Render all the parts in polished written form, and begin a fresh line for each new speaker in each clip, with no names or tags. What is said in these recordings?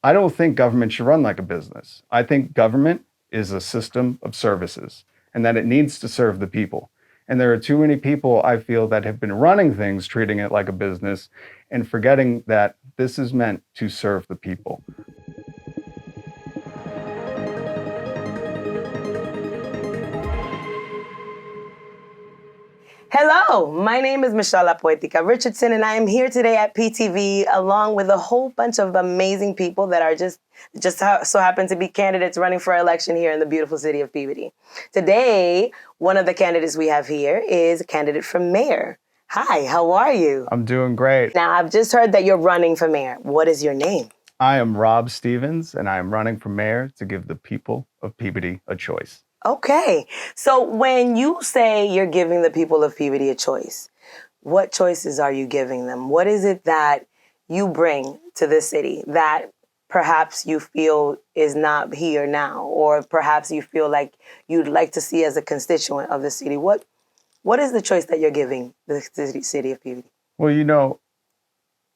I don't think government should run like a business. I think government is a system of services and that it needs to serve the people. And there are too many people I feel that have been running things, treating it like a business, and forgetting that this is meant to serve the people.
Hello, my name is Michelle La Poetica Richardson, and I am here today at PTV along with a whole bunch of amazing people that are just so happen to be candidates running for election here in the beautiful city of Peabody. Today, one of the candidates we have here is a candidate for mayor. Hi, how are you?
I'm doing great.
Now, I've just heard that you're running for mayor. What is your name?
I am Rob Stevens, and I am running for mayor to give the people of Peabody a choice.
Okay, so when you say you're giving the people of Peabody a choice, what choices are you giving them? What is it that you bring to the city that perhaps you feel is not here now, or perhaps you feel like you'd like to see as a constituent of the city? What is the choice that you're giving the city of Peabody?
Well,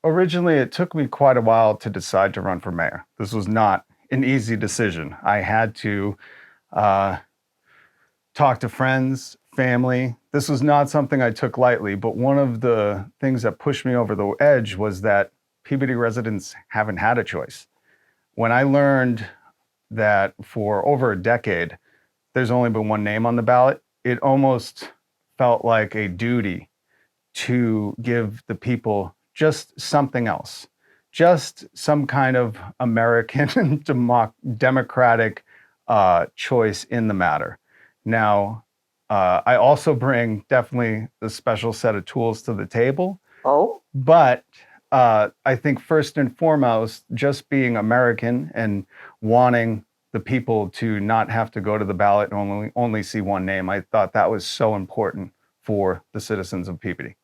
originally it took me quite a while to decide to run for mayor. This was not an easy decision. I had to talk to friends, family. This was not something I took lightly, but one of the things that pushed me over the edge was that Peabody residents haven't had a choice. When I learned that for over a decade, there's only been one name on the ballot, it almost felt like a duty to give the people just something else, just some kind of American democratic choice in the matter. Now, I also bring definitely a special set of tools to the table.
Oh,
But I think first and foremost, just being American and wanting the people to not have to go to the ballot and only see one name, I thought that was so important for the citizens of Peabody.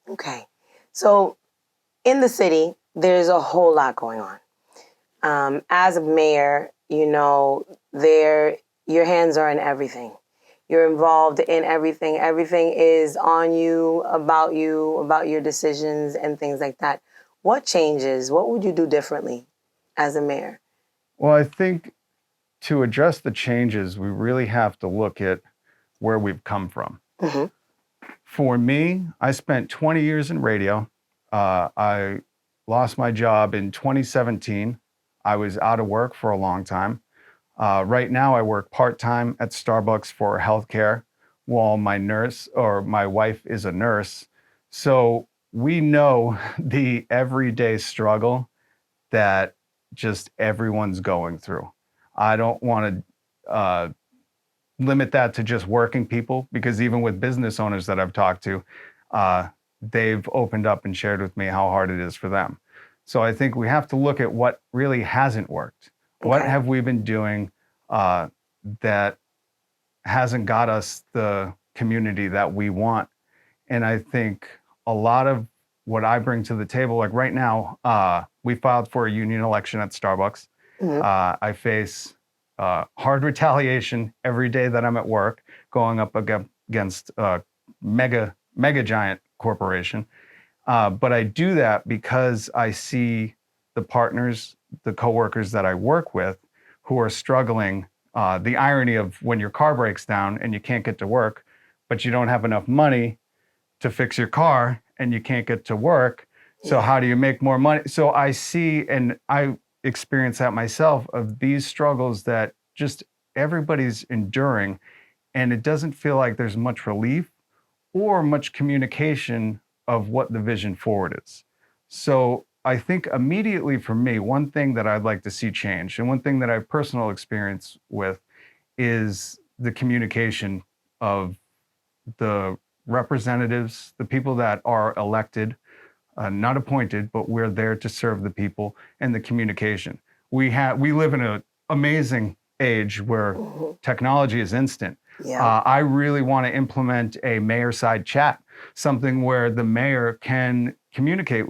okay. So in the city, there's a whole lot going on. As a mayor, your hands are in everything. You're involved in everything. Everything is on you, about your decisions and things like that. What changes? What would you do differently as a mayor?
Well, I think to address the changes, we really have to look at where we've come from.
Mm-hmm.
For me, I spent 20 years in radio. I lost my job in 2017. I was out of work for a long time. Right now, I work part-time at Starbucks for healthcare while my wife is a nurse. So we know the everyday struggle that just everyone's going through. I don't want to limit that to just working people, because even with business owners that I've talked to, they've opened up and shared with me how hard it is for them. So I think we have to look at what really hasn't worked. What have we been doing that hasn't got us the community that we want? And I think a lot of what I bring to the table, like right now, we filed for a union election at Starbucks.
Mm-hmm.
I face hard retaliation every day that I'm at work, going up against a mega giant corporation. But I do that because I see the partners, the coworkers that I work with who are struggling. The irony of when your car breaks down and you can't get to work, but you don't have enough money to fix your car and you can't get to work. So how do you make more money? So I see, and I experience that myself, of these struggles that just everybody's enduring, and it doesn't feel like there's much relief or much communication of what the vision forward is. So I think immediately for me, one thing that I'd like to see change, and one thing that I have personal experience with, is the communication of the representatives, the people that are elected, not appointed, but we're there to serve the people, and the communication. We live in an amazing age where technology is instant.
Yeah.
I really want to implement a mayor side chat, something where the mayor can communicate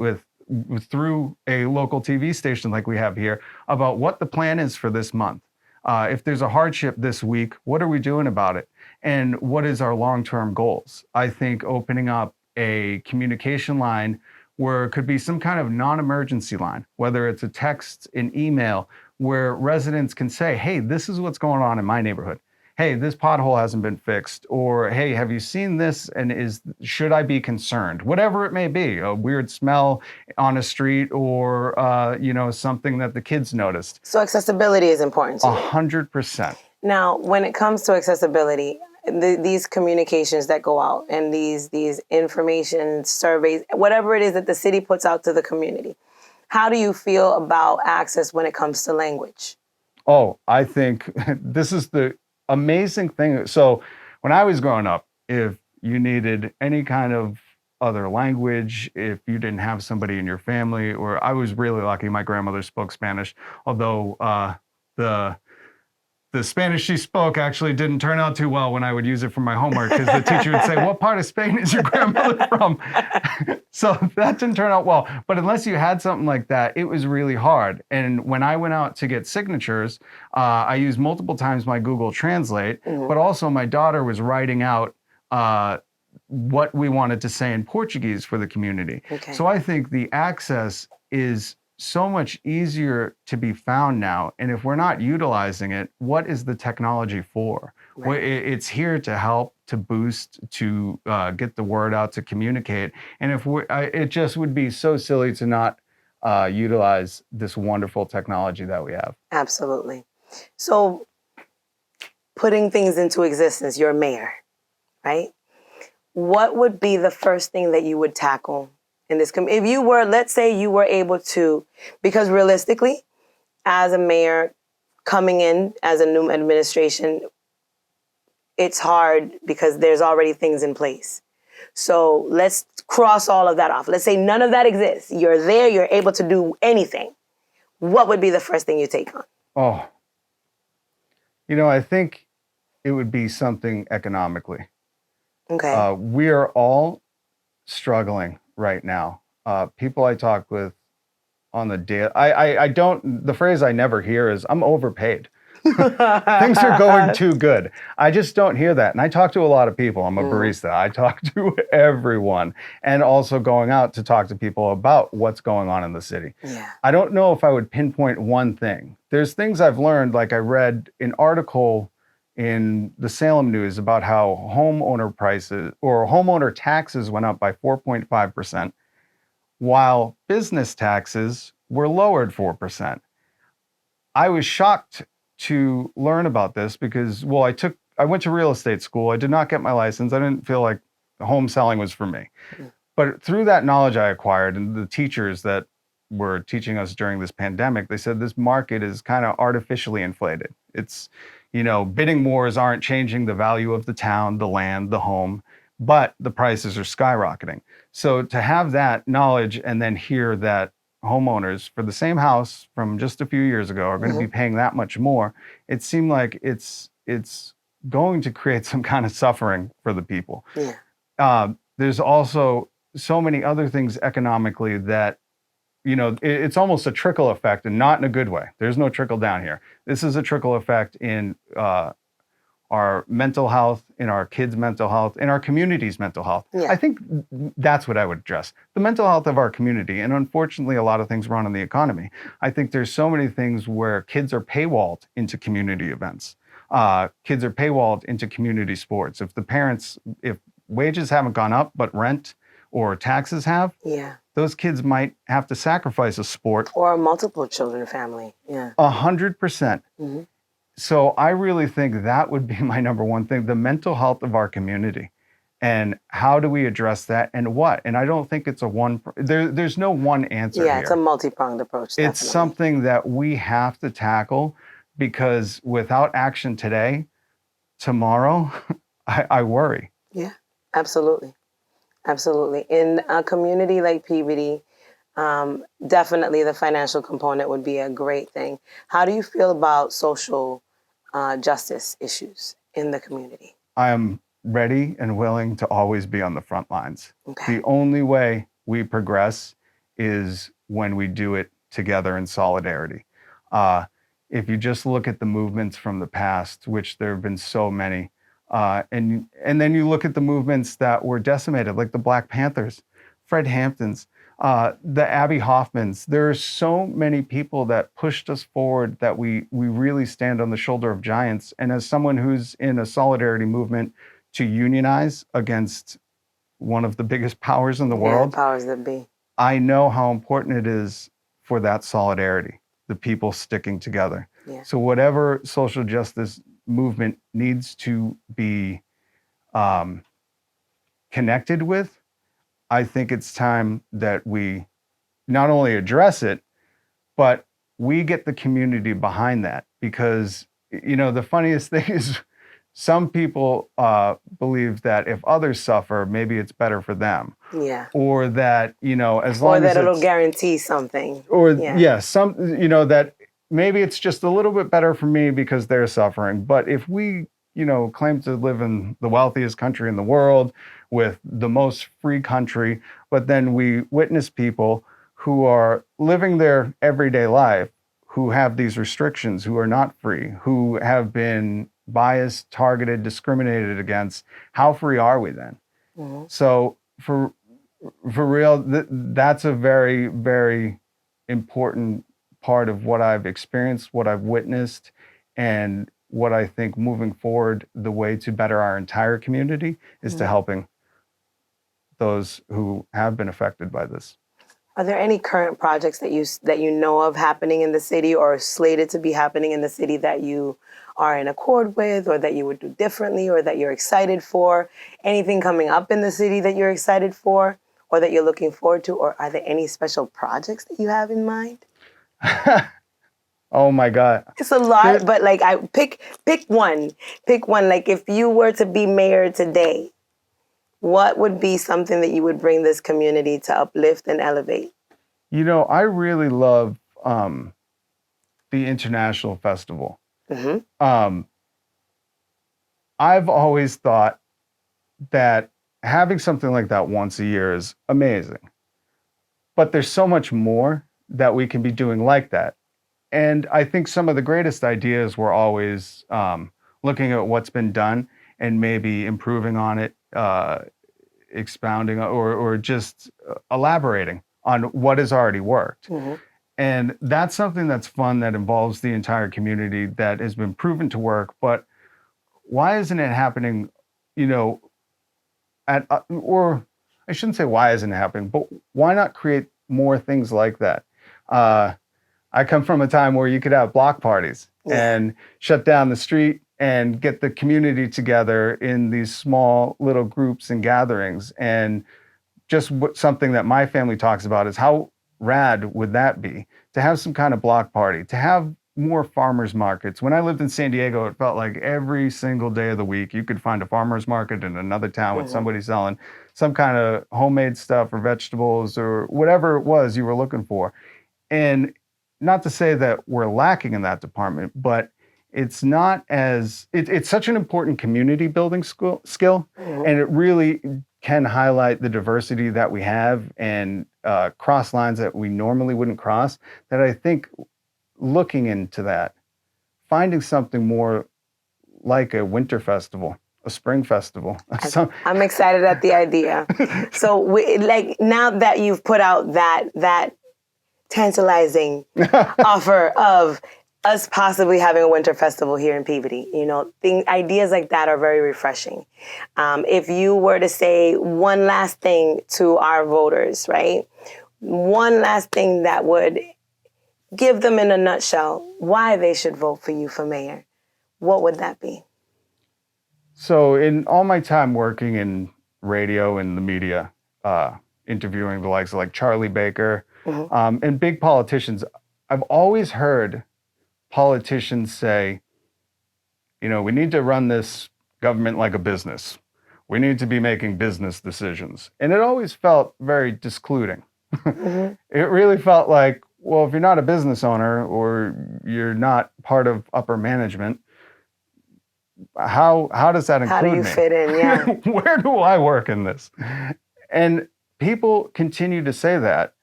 through a local TV station like we have here about what the plan is for this month. If there's a hardship this week, what are we doing about it? And what is our long-term goals? I think opening up a communication line where it could be some kind of non-emergency line, whether it's a text, an email, where residents can say, hey, this is what's going on in my neighborhood. Hey, this pothole hasn't been fixed, or hey, have you seen this, and should I be concerned? Whatever it may be, a weird smell on a street, or something that the kids noticed.
So accessibility is important to you.
100%.
Now, when it comes to accessibility, these communications that go out and these information surveys, whatever it is that the city puts out to the community, how do you feel about access when it comes to language?
Oh, I think this is the amazing thing. So when I was growing up, if you needed any kind of other language, if you didn't have somebody in your family, or I was really lucky, my grandmother spoke Spanish, although the Spanish she spoke actually didn't turn out too well when I would use it for my homework, because the teacher would say, what part of Spain is your grandmother from? So that didn't turn out well. But unless you had something like that, it was really hard. And when I went out to get signatures, I used multiple times my Google Translate, but also my daughter was writing out what we wanted to say in Portuguese for the community.
Okay.
So I think the access is so much easier to be found now. And if we're not utilizing it, what is the technology for?
Right.
Well, it's here to help, to boost, to get the word out, to communicate. And it just would be so silly to not utilize this wonderful technology that we have. Absolutely.
So putting things into existence, you're a mayor, right? What would be the first thing that you would tackle in this if you were, let's say you were able to, because realistically, as a mayor coming in as a new administration, it's hard because there's already things in place. So let's cross all of that off. Let's say none of that exists. You're there, you're able to do anything. What would be the first thing you take on?
Oh, I think it would be something economically.
Okay.
We are all struggling right now. People I talk with on the day, the phrase I never hear is, I'm overpaid. Things are going too good. I just don't hear that. And I talk to a lot of people. I'm a barista. I talk to everyone, and also going out to talk to people about what's going on in the city.
Yeah.
I don't know if I would pinpoint one thing. There's things I've learned, like I read an article in the Salem News about how homeowner prices or homeowner taxes went up by 4.5%, while business taxes were lowered 4%. I was shocked to learn about this because, well, I went to real estate school. I did not get my license. I didn't feel like home selling was for me. But through that knowledge I acquired, and the teachers that were teaching us during this pandemic, they said this market is kind of artificially inflated. It's, bidding wars aren't changing the value of the town, the land, the home, but the prices are skyrocketing. So to have that knowledge and then hear that homeowners for the same house from just a few years ago are going to be paying that much more, it seemed like it's going to create some kind of suffering for the people.
Yeah.
There's also so many other things economically that, it's almost a trickle effect, and not in a good way. There's no trickle down here. This is a trickle effect in our mental health, in our kids' mental health, in our community's mental health.
Yeah.
I think that's what I would address. The mental health of our community, and unfortunately a lot of things run on the economy. I think there's so many things where kids are paywalled into community events. Kids are paywalled into community sports. If wages haven't gone up, but rent or taxes have, those kids might have to sacrifice a sport.
Or a multiple children family. Yeah.
100%. So I really think that would be my number one thing, the mental health of our community. And how do we address that, and what? And I don't think it's there's no one answer here.
It's a multi-pronged approach.
It's
definitely
something that we have to tackle, because without action today, tomorrow, I worry.
Yeah, absolutely. Absolutely. In a community like Peabody, definitely the financial component would be a great thing. How do you feel about social justice issues in the community?
I am ready and willing to always be on the front lines.
Okay.
The only way we progress is when we do it together in solidarity. If you just look at the movements from the past, which there have been so many, and then you look at the movements that were decimated, like the Black Panthers, Fred Hampton's, the Abby Hoffmans. There are so many people that pushed us forward that we really stand on the shoulder of giants. And as someone who's in a solidarity movement to unionize against one of the biggest powers in the
Yeah,
world,
powers that be.
I know how important it is for that solidarity, the people sticking together.
Yeah.
So whatever social justice movement needs to be connected with, I think it's time that we not only address it, but we get the community behind that. Because, you know, the funniest thing is some people believe that if others suffer, maybe it's better for them.
Yeah.
Or that, you know, as
Or
long
that
as
it'll
it's,
guarantee something.
or
Yeah.
some, you know, that maybe it's just a little bit better for me because they're suffering. But if we, you know, claim to live in the wealthiest country in the world with the most free country, but then we witness people who are living their everyday life, who have these restrictions, who are not free, who have been biased, targeted, discriminated against, how free are we then?
Mm-hmm.
So for real, that's a very, very important part of what I've experienced, what I've witnessed, and what I think moving forward, the way to better our entire community is to helping those who have been affected by this.
Are there any current projects that you know of happening in the city or slated to be happening in the city that you are in accord with, or that you would do differently, or that you're excited for? Anything coming up in the city that you're excited for, or that you're looking forward to? Or are there any special projects that you have in mind?
Oh my God.
It's a lot, but like I pick one. Pick one. Like if you were to be mayor today, what would be something that you would bring this community to uplift and elevate?
You know, I really love the International Festival.
Mm-hmm.
I've always thought that having something like that once a year is amazing. But there's so much more that we can be doing like that. And I think some of the greatest ideas were always looking at what's been done and maybe improving on it, expounding or just elaborating on what has already worked.
Mm-hmm.
And that's something that's fun, that involves the entire community, that has been proven to work. But why isn't it happening, you know, or I shouldn't say why isn't it happening, but why not create more things like that? I come from a time where you could have block parties and shut down the street and get the community together in these small little groups and gatherings. And just something that my family talks about is how rad would that be to have some kind of block party, to have more farmers markets. When I lived in San Diego, it felt like every single day of the week you could find a farmers market in another town with somebody selling some kind of homemade stuff or vegetables or whatever it was you were looking for. And not to say that we're lacking in that department, but it's not as, it's such an important community building skill, and it really can highlight the diversity that we have and cross lines that we normally wouldn't cross, that I think looking into that, finding something more like a winter festival, a spring festival.
I'm excited at the idea. So like now that you've put out that tantalizing offer of us possibly having a winter festival here in Peabody, you know, ideas like that are very refreshing. If you were to say one last thing to our voters, right? One last thing that would give them in a nutshell why they should vote for you for mayor, what would that be?
So in all my time working in radio and the media, interviewing the likes of like Charlie Baker and big politicians, I've always heard politicians say, you know, we need to run this government like a business. We need to be making business decisions. And it always felt very discluding. It really felt like, well, if you're not a business owner or you're not part of upper management, how does that include me?
How do you fit in? Yeah.
Where do I work in this? And people continue to say that.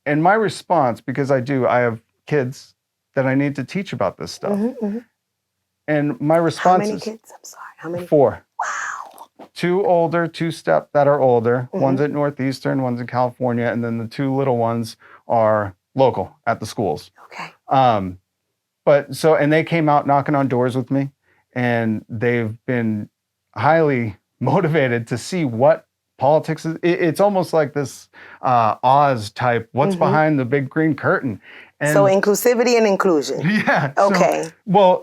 And my response, because I have kids that I need to teach about this stuff. And my response is,
how many kids? I'm sorry. How many?
4.
Wow.
two step that are older. One's at Northeastern, one's in California, and then the two little ones are local at the schools.
Okay.
And they came out knocking on doors with me, and they've been highly motivated to see what politics is. It's almost like this Oz type, what's behind the big green curtain. And
so inclusivity and inclusion.
Yeah.
Okay.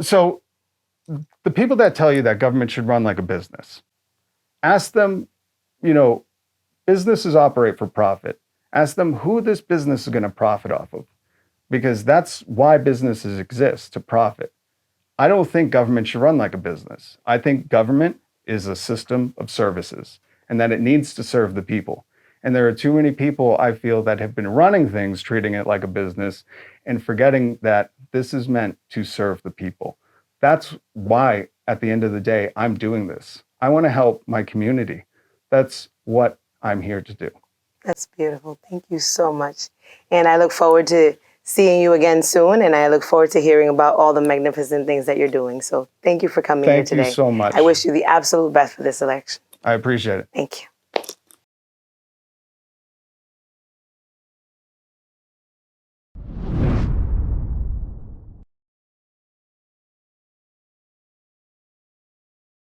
So the people that tell you that government should run like a business, ask them, businesses operate for profit. Ask them who this business is going to profit off of, because that's why businesses exist, to profit. I don't think government should run like a business. I think government is a system of services and that it needs to serve the people. And there are too many people, I feel, that have been running things, treating it like a business and forgetting that this is meant to serve the people. That's why, at the end of the day, I'm doing this. I want to help my community. That's what I'm here to do.
That's beautiful. Thank you so much. And I look forward to seeing you again soon. And I look forward to hearing about all the magnificent things that you're doing. So thank you for coming here today.
Thank you so much.
I wish you the absolute best for this election.
I appreciate it.
Thank you.